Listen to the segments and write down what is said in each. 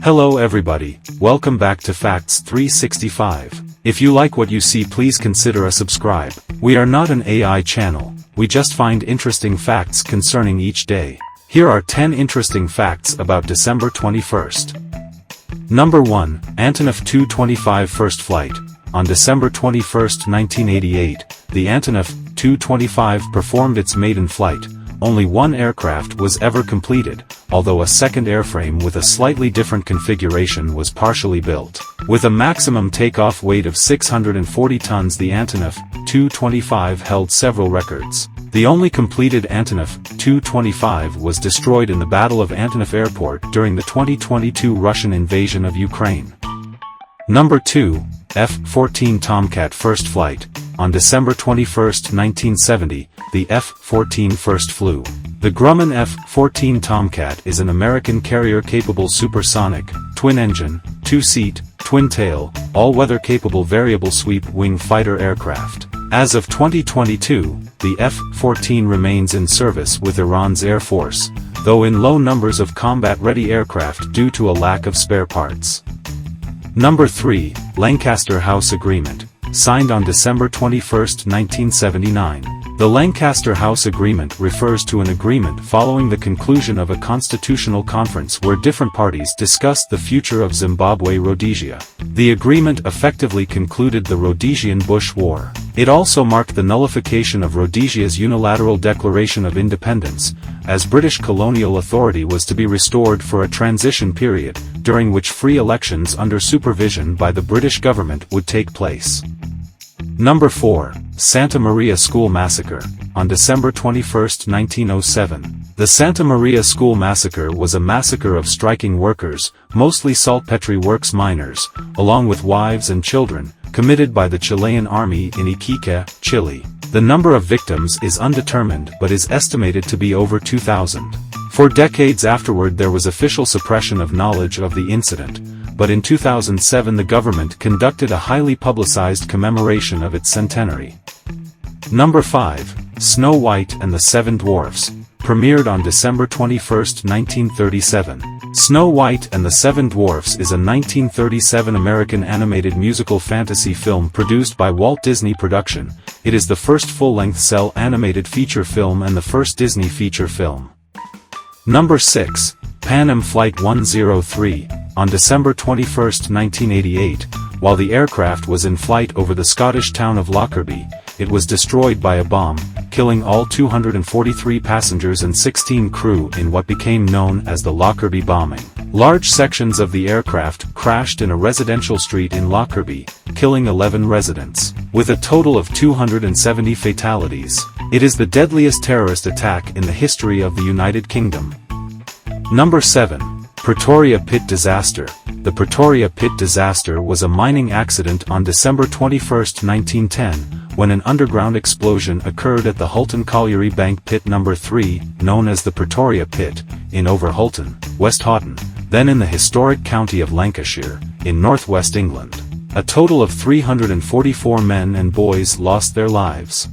Hello everybody, welcome back to Facts 365. If you like what you see, please consider a subscribe. We are not an AI channel, we just find interesting facts concerning each day. Here are 10 interesting facts about December 21st. Number 1, Antonov Tu-25 first flight. On December 21, 1988, the Antonov Tu-25 performed its maiden flight. Only one aircraft was ever completed, although a second airframe with a slightly different configuration was partially built. With a maximum takeoff weight of 640 tons, the Antonov Tu-25 held several records. The only completed Antonov Tu-25 was destroyed in the Battle of Antonov Airport during the 2022 Russian invasion of Ukraine. Number 2, F14 Tomcat first flight. On December 21, 1970, the F14 first flew. The Grumman F14 Tomcat is an American carrier-capable supersonic, twin-engine, two-seat, twin-tail, all-weather capable variable sweep wing fighter aircraft. As of 2022, the F-14 remains in service with Iran's Air Force, though in low numbers of combat-ready aircraft due to a lack of spare parts. Number 3, Lancaster House Agreement. Signed on December 21, 1979. The Lancaster House Agreement refers to an agreement following the conclusion of a constitutional conference where different parties discussed the future of Zimbabwe-Rhodesia. The agreement effectively concluded the Rhodesian-Bush War. It also marked the nullification of Rhodesia's unilateral declaration of independence, as British colonial authority was to be restored for a transition period, during which free elections under supervision by the British government would take place. Number 4, Santa Maria School Massacre. On December 21, 1907, the Santa Maria School Massacre was a massacre of striking workers, mostly Saltpetre Works miners, along with wives and children, committed by the Chilean army in Iquique, Chile. The number of victims is undetermined but is estimated to be over 2,000. For decades afterward there was official suppression of knowledge of the incident, but in 2007 the government conducted a highly publicized commemoration of its centenary. Number 5, Snow White and the Seven Dwarfs. Premiered on December 21, 1937. Snow White and the Seven Dwarfs is a 1937 American animated musical fantasy film produced by Walt Disney Production. It is the first full-length cel animated feature film and the first Disney feature film. Number 6, PanAm Flight 103. On December 21, 1988, while the aircraft was in flight over the Scottish town of Lockerbie, it was destroyed by a bomb, killing all 243 passengers and 16 crew in what became known as the Lockerbie bombing. Large sections of the aircraft crashed in a residential street in Lockerbie, killing 11 residents. With a total of 270 fatalities, it is the deadliest terrorist attack in the history of the United Kingdom. Number 7. Petoria Pit Disaster. The Petoria Pit Disaster was a mining accident on December 21, 1910, when an underground explosion occurred at the Hulton Colliery Bank Pit No. 3, known as the Petoria Pit, in Overhulton, West Houghton, then in the historic county of Lancashire, in northwest England. A total of 344 men and boys lost their lives.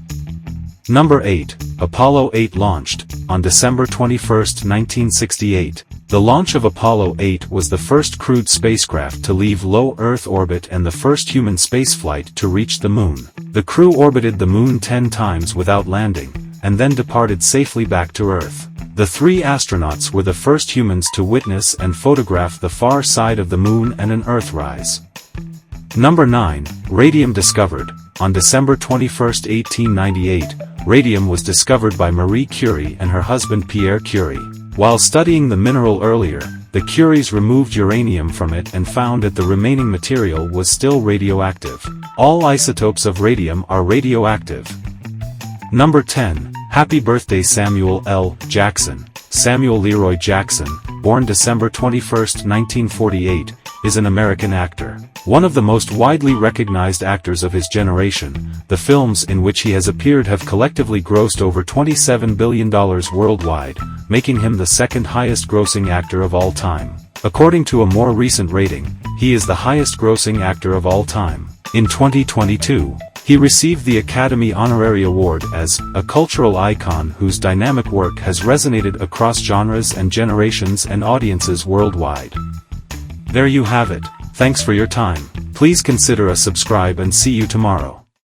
Number 8, Apollo 8 launched. On December 21, 1968, the launch of Apollo 8 was the first crewed spacecraft to leave low Earth orbit and the first human spaceflight to reach the Moon. The crew orbited the Moon 10 times without landing, and then departed safely back to Earth. The 3 astronauts were the first humans to witness and photograph the far side of the Moon and an Earthrise. Number 9, Radium Discovered. On December 21, 1898, radium was discovered by Marie Curie and her husband Pierre Curie. While studying the mineral earlier, the Curies removed uranium from it and found that the remaining material was still radioactive. All isotopes of radium are radioactive. Number 10, Happy Birthday Samuel L. Jackson. Samuel Leroy Jackson, born December 21, 1948, is an American actor. One of the most widely recognized actors of his generation, the films in which he has appeared have collectively grossed over $27 billion worldwide, making him the second highest grossing actor of all time. According to a more recent rating, he is the highest grossing actor of all time. In 2022, he received the Academy Honorary Award as a cultural icon whose dynamic work has resonated across genres and generations and audiences worldwide. There you have it. Thanks for your time. Please consider a subscribe and see you tomorrow.